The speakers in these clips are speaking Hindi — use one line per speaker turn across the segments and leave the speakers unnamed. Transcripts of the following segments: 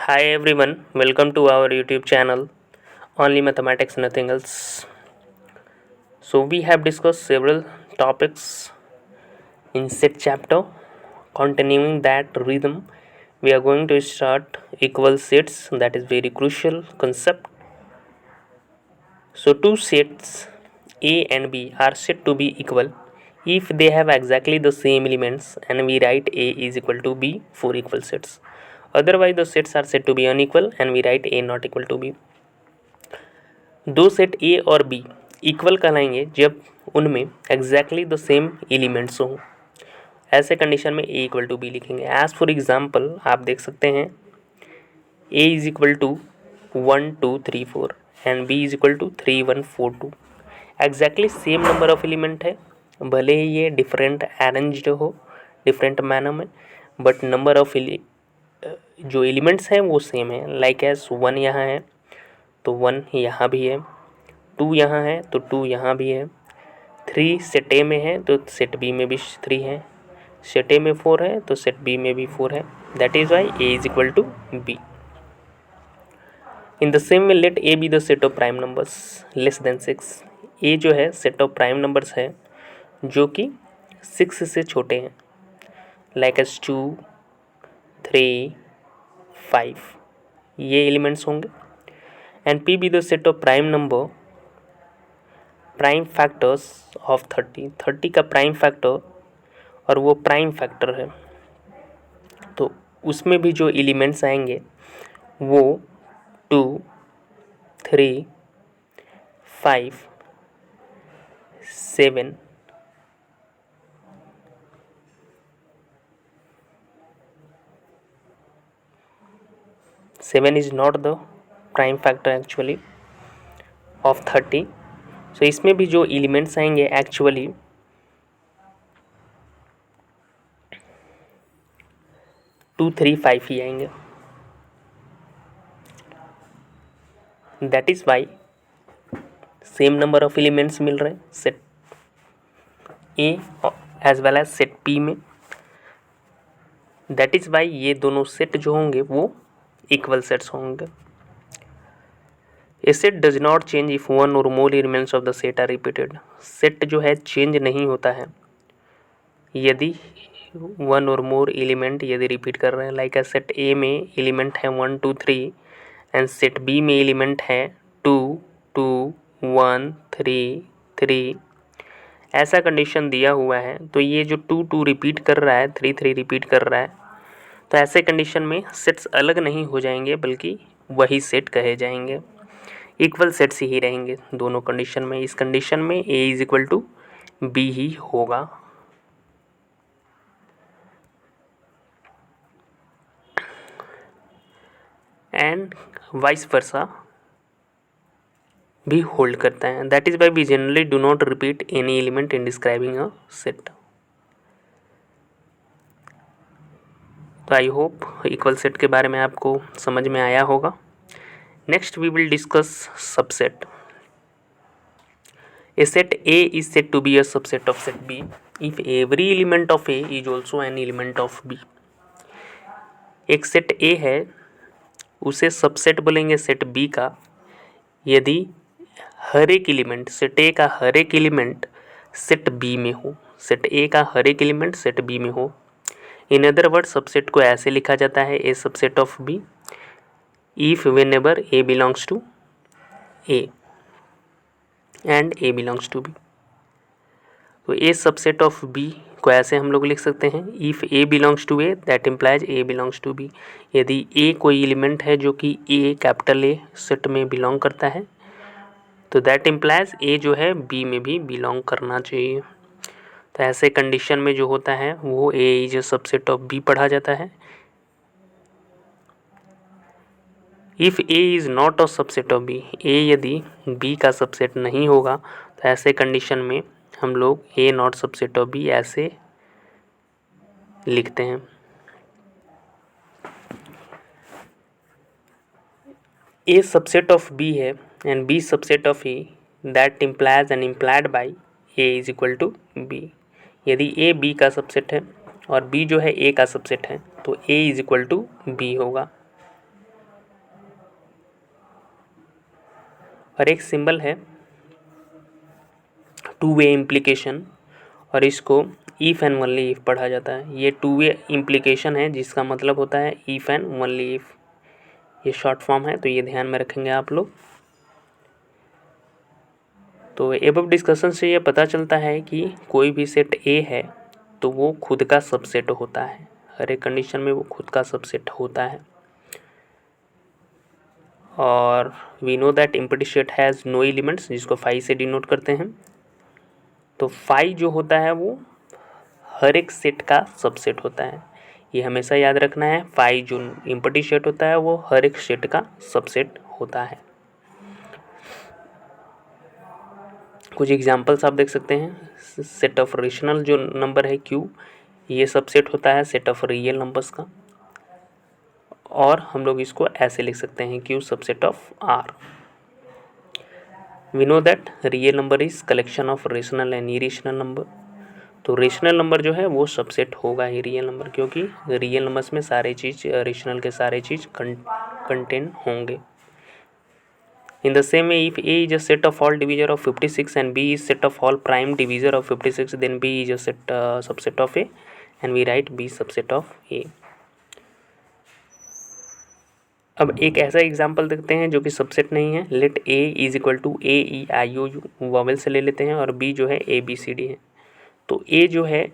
Hi everyone, welcome to our YouTube channel Only Mathematics Nothing Else. So we have discussed several topics in set chapter. Continuing that rhythm, we are going to start equal sets, that is very crucial concept. So two sets A and B are said to be equal if they have exactly the same elements and we write A is equal to B for equal sets. Otherwise the sets are said to be unequal and we write A not equal to B. दो सेट ए और बी इक्वल कहलाएंगे जब उनमें एग्जैक्टली द सेम एलिमेंट्स हों. ऐसे कंडीशन में ए इक्वल टू बी लिखेंगे. एज फॉर एग्जांपल आप देख सकते हैं A is equal to 1 2 3 4 and B is equal to 3 1 4 2. Exactly same number of element है, भले ही ये डिफरेंट अरेंज्ड हो डिफरेंट मैनर में, बट नंबर ऑफ जो एलिमेंट्स हैं वो सेम है. लाइक एज 1 यहाँ है तो 1 यहाँ भी है, 2 यहाँ है तो 2 यहाँ भी है, 3 सेट ए में है तो सेट बी में भी 3 है, सेट ए में 4 है तो सेट बी में भी 4 है. That is why A is equal to B. In the same way let A B the set of prime numbers less than 6. A जो है सेट ऑफ प्राइम नंबर्स है जो कि 6 से छोटे हैं. लाइक एस 2 3 5 ये एलिमेंट्स होंगे. And P be the set of prime number prime factors of 30 का प्राइम फैक्टर और वो प्राइम फैक्टर है तो उसमें भी जो एलिमेंट्स आएंगे वो 2 3 5 7 7 is not the prime factor actually of 30. सो इसमें भी जो एलिमेंट्स आएंगे एक्चुअली 2 3 5 ही आएंगे. That is why same number of elements मिल रहे हैं set A as well as set P में. दैट इज वाई ये दोनों सेट जो होंगे वो इक्वल सेट्स होंगे. A set does not change if one or more elements of the set are repeated. Set जो है चेंज नहीं होता है यदि वन और मोर एलिमेंट यदि रिपीट कर रहे हैं. लाइक सेट ए में एलिमेंट है 1 2 3 एंड सेट बी में एलिमेंट है 2 2 1 3 3. ऐसा कंडीशन दिया हुआ है तो ये जो 2 2 रिपीट कर रहा है 3 3 रिपीट कर रहा है तो ऐसे कंडीशन में सेट्स अलग नहीं हो जाएंगे बल्कि वही सेट कहे जाएंगे. इक्वल सेट्स ही रहेंगे दोनों कंडीशन में. इस कंडीशन में A is equal to B ही होगा. एंड वाइस वर्सा भी होल्ड करता है. That is why we generally do not repeat any element in describing a set. तो आई होप इक्वल सेट के बारे में आपको समझ में आया होगा. Next we will discuss subset. A set A is said to be a subset of set B if every element of A is also an element of B. एक सेट A है उसे सबसेट बोलेंगे सेट B का यदि हर एक एलिमेंट सेट A का हर एक एलिमेंट सेट B में हो. सेट A का हर एक एलिमेंट सेट B में हो. इन अदर वर्ड सबसेट को ऐसे लिखा जाता है A subset of B if whenever A belongs to A and A belongs to B. तो A सबसेट ऑफ B को ऐसे हम लोग लिख सकते हैं if A belongs to A that implies A belongs to B. यदि A कोई एलिमेंट है जो कि A कैपिटल A सेट में बिलोंग करता है तो that implies A जो है B में भी बिलोंग करना चाहिए. तो ऐसे कंडीशन में जो होता है वो A is subset of B पढ़ा जाता है. If A is not a subset of B, A यदि बी का सबसेट नहीं होगा तो ऐसे कंडीशन में हम लोग A not subset of B ऐसे लिखते हैं. ए सबसेट ऑफ बी है and B subset of A that implies and implied by A is equal to B. यदि ए बी का सबसेट है और बी जो है ए का सबसेट है तो ए इज इक्वल टू बी होगा. और एक सिंबल है टू वे इम्प्लीकेशन, और इसको इफ एंड ओनली इफ पढ़ा जाता है। ये टू वे इम्प्लीकेशन है जिसका मतलब होता है इफ एंड ओनली इफ, ये शॉर्ट फॉर्म है, तो ये ध्यान में रखेंगे आप लोग। तो एबव डिस्कशन से ये पता चलता है कि कोई भी सेट ए है तो वो खुद का सबसेट होता है, हर एक कंडीशन में वो खुद का सबसेट होता है। और we know that empty set has no elements, जिसको फाई से डिनोट करते हैं। तो फाई जो होता है वो हर एक सेट का सबसेट होता है, ये हमेशा याद रखना है। फाई जो एम्प्टी सेट होता है वो हर एक सेट का सबसेट होता है। कुछ एग्जांपल्स आप देख सकते हैं। सेट ऑफ रेशनल जो नंबर है क्यू, ये सबसेट होता है सेट ऑफ रियल नंबर्स का, और हम लोग इसको ऐसे लिख सकते हैं Q subset of R. We know that real number is collection of rational and irrational number. तो रेशनल नंबर जो है वो सबसेट होगा ही रियल नंबर, क्योंकि रियल नंबर्स में सारे चीज़, रेशनल के सारे चीज़ कंटेन होंगे। In the same way, if A is a set of all divisor of 56 and B is set of all prime divisor of 56, then B is a subset of A, and we write B subset of A. अब एक ऐसा एग्जाम्पल देखते हैं जो कि सबसेट नहीं है। Let A is equal to A E I O U, vowel से ले लेते हैं, और B जो है A B C D है। तो A जो है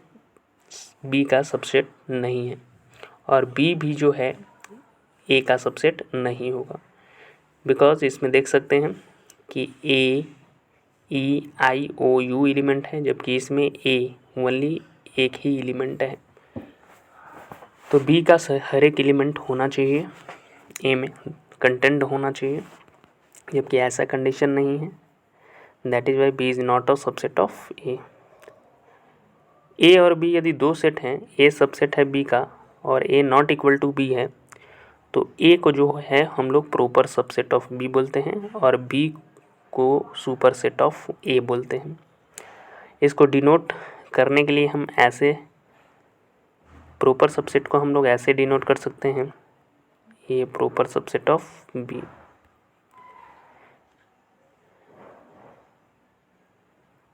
B का सबसेट नहीं है, और B भी जो है A का सबसेट नहीं होगा, बिकॉज इसमें देख सकते हैं कि A E I O U element है, जबकि इसमें A ओनली एक ही एलिमेंट है। तो B का हर एक एलिमेंट होना चाहिए, A में कंटेंट होना चाहिए, जबकि ऐसा कंडीशन नहीं है। That is why B is not a subset of A। A और B यदि दो सेट हैं, A सबसेट है B का और A not equal to B है, तो A को जो है हम लोग प्रॉपर सबसेट ऑफ B बोलते हैं, और B को सुपर सेट ऑफ A बोलते हैं। इसको डिनोट करने के लिए हम ऐसे, प्रॉपर सबसेट को हम लोग ऐसे डिनोट कर सकते हैं, ये proper subset of B।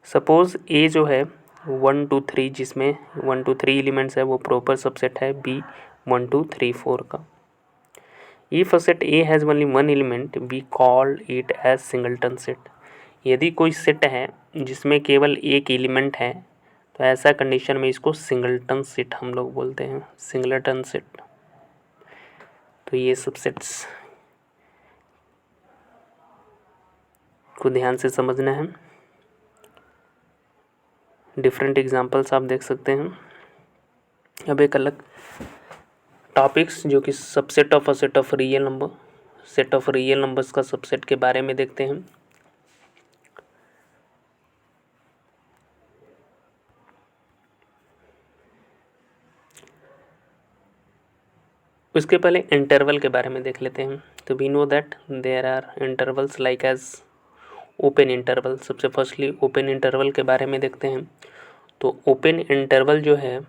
Suppose A जो है 1 2 3, जिसमें 1 2 3 एलिमेंट्स है, वो प्रॉपर सबसेट है B 1 2 3 4 का। If a set A has only one element, we call it as singleton set। यदि कोई सेट है जिसमें केवल एक एलिमेंट है, तो ऐसा कंडीशन में इसको सिंगलटन सेट हम लोग बोलते हैं, सिंगलटन सेट। तो ये सबसेट्स को ध्यान से समझना है। डिफरेंट एग्जांपल्स आप देख सकते हैं। अब एक अलग टॉपिक्स जो कि subset of a set of real number, set of real numbers का सबसेट के बारे में देखते हैं। उसके पहले इंटरवल के बारे में देख लेते हैं। तो we know that there are intervals like as open interval. सबसे फर्स्टली ओपन इंटरवल के बारे में देखते हैं। तो ओपन इंटरवल जो है,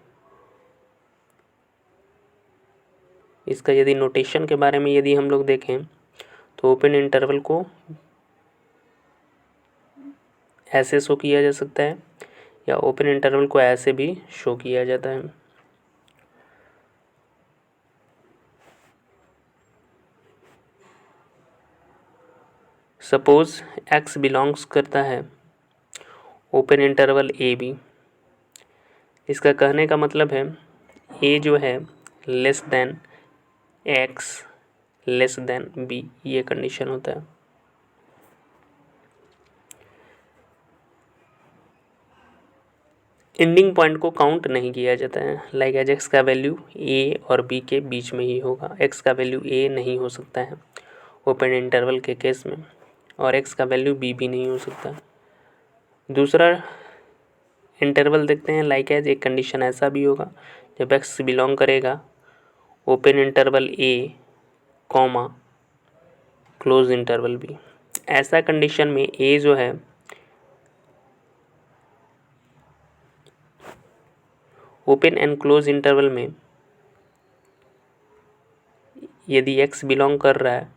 इसका यदि नोटेशन के बारे में यदि हम लोग देखें, तो ओपन इंटरवल को ऐसे शो किया जा सकता है, या ओपन इंटरवल को ऐसे भी शो किया जाता है। सपोज x बिलोंग्स करता है ओपन इंटरवल ए बी। इसका कहने का मतलब है a जो है less than x less than b, ये कंडीशन होता है। एंडिंग पॉइंट को काउंट नहीं किया जाता है। लाइक एज x का वैल्यू a और b के बीच में ही होगा, x का वैल्यू a नहीं हो सकता है ओपन इंटरवल के केस में, और x का वैल्यू b भी नहीं हो सकता। दूसरा इंटरवल देखते हैं। लाइक एज एक कंडीशन ऐसा भी होगा जब x बिलोंग करेगा open interval a comma close interval b। ऐसा कंडीशन में a जो है ओपन एंड क्लोज इंटरवल में यदि x बिलोंग कर रहा है,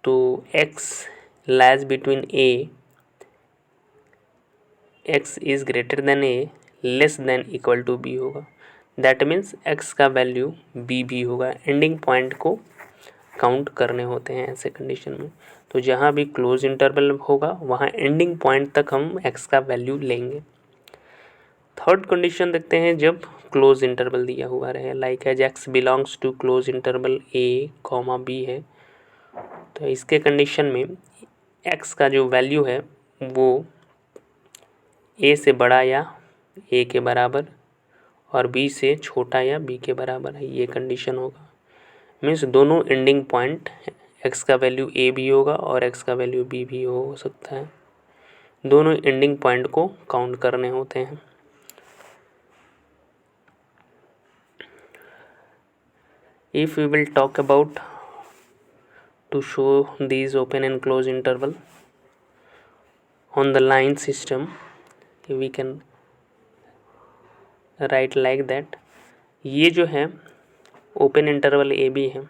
तो x lies between A X is greater than A less than equal to B होगा। दैट मीन्स एक्स का वैल्यू बी भी होगा। एंडिंग पॉइंट को काउंट करने होते हैं ऐसे कंडीशन में। तो जहाँ भी क्लोज इंटरवल होगा वहाँ एंडिंग पॉइंट तक हम एक्स का वैल्यू लेंगे। थर्ड कंडीशन देखते हैं जब क्लोज इंटरवल दिया हुआ रहे, like as X belongs to close interval A comma B है। तो इसके कंडीशन में एक्स का जो वैल्यू है वो ए से बड़ा या ए के बराबर और बी से छोटा या बी के बराबर है, ये कंडीशन होगा। मीन्स दोनों एंडिंग पॉइंट एक्स का वैल्यू ए भी होगा और एक्स का वैल्यू बी भी हो सकता है। दोनों एंडिंग पॉइंट को काउंट करने होते हैं। If we will talk about to show these open and close interval on the line system, we can write like that। ये जो है ओपन इंटरवल ए बी है,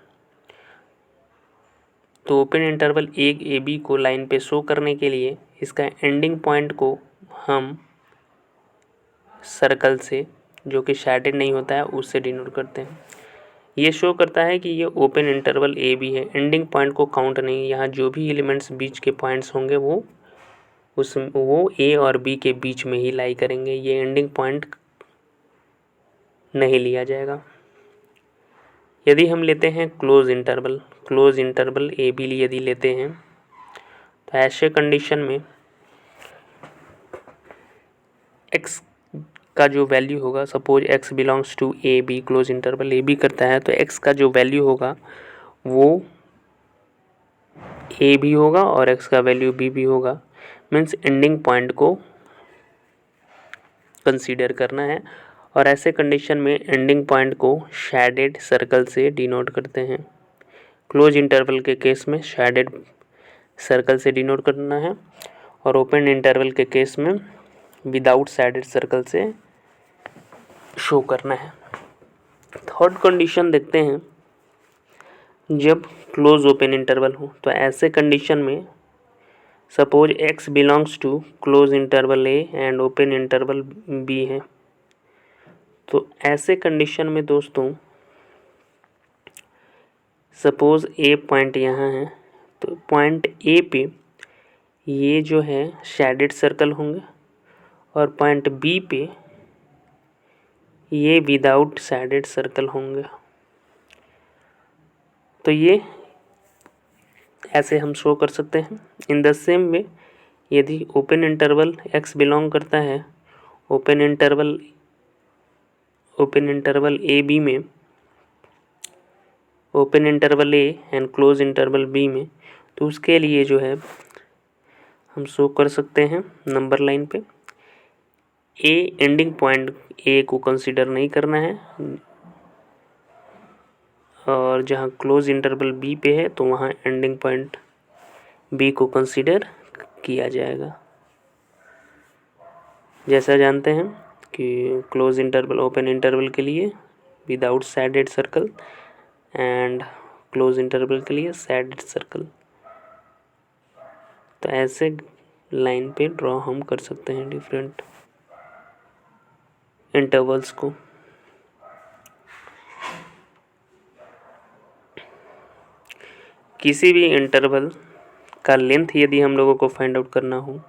तो ओपन इंटरवल ए बी को लाइन पे शो करने के लिए इसका एंडिंग पॉइंट को हम सर्कल से, जो कि शेडेड नहीं होता है, उससे डिनोट करते हैं। ये शो करता है कि ये ओपन इंटरवल ए बी है। एंडिंग पॉइंट को काउंट नहीं, यहाँ जो भी एलिमेंट्स बीच के पॉइंट्स होंगे वो ए और बी के बीच में ही लाई करेंगे। ये एंडिंग पॉइंट नहीं लिया जाएगा। यदि हम लेते हैं क्लोज इंटरवल ए बी यदि लेते हैं तो ऐसे कंडीशन में एक्स का जो वैल्यू होगा, suppose X belongs to A B, close interval A B करता है, तो एक्स का जो वैल्यू होगा वो ए भी होगा और एक्स का वैल्यू बी भी होगा। मीन्स एंडिंग पॉइंट को कंसीडर करना है। और ऐसे कंडीशन में एंडिंग पॉइंट को शेडेड सर्कल से डिनोट करते हैं। क्लोज इंटरवल के केस में शेडेड सर्कल से डिनोट करना है और ओपन इंटरवल के केस में विदाउट शेडेड सर्कल से शो करना है। थर्ड कंडीशन देखते हैं जब क्लोज ओपन इंटरवल हो, तो ऐसे कंडीशन में suppose X belongs to close interval A and open interval B है। तो ऐसे कंडीशन में दोस्तों सपोज ए पॉइंट यहाँ है, तो पॉइंट ए पे ये जो है शेडेड सर्कल होंगे और पॉइंट बी पे ये विदाउट शेडेड सर्कल होंगे। तो ये ऐसे हम शो कर सकते हैं। इन द सेम वे यदि ओपन इंटरवल एक्स बिलोंग करता है ओपन इंटरवल ए बी में, open interval A and close interval B में, तो उसके लिए जो है हम शो कर सकते हैं नंबर लाइन पे ए एंडिंग पॉइंट ए को कंसीडर नहीं करना है और जहाँ क्लोज इंटरवल बी पे है तो वहाँ एंडिंग पॉइंट बी को कंसीडर किया जाएगा। जैसा जानते हैं कि क्लोज इंटरवल ओपन इंटरवल के लिए without shaded circle and close interval के लिए शेडेड सर्कल। तो ऐसे लाइन पे ड्रॉ हम कर सकते हैं डिफरेंट इंटरवल्स को। किसी भी इंटरवल का लेंथ यदि हम लोगों को फाइंड आउट करना हो,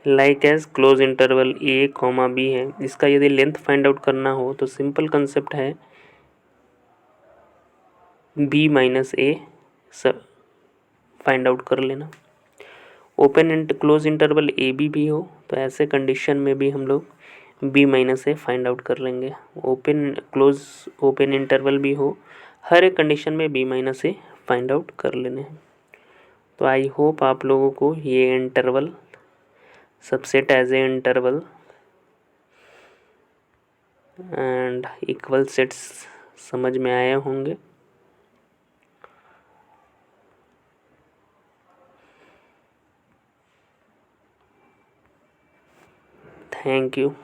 like as close interval A comma B है, इसका यदि लेंथ फाइंड आउट करना हो तो सिंपल कंसेप्ट है B minus A find out कर लेना। Open and close interval A B भी हो तो ऐसे कंडीशन में भी हम लोग B minus A find out कर लेंगे। ओपन इंटरवल भी हो, हर एक कंडीशन में B minus A find out कर लेने हैं। तो आई होप आप लोगों को ये interval subset as a interval and equal sets समझ में आए होंगे। Thank you.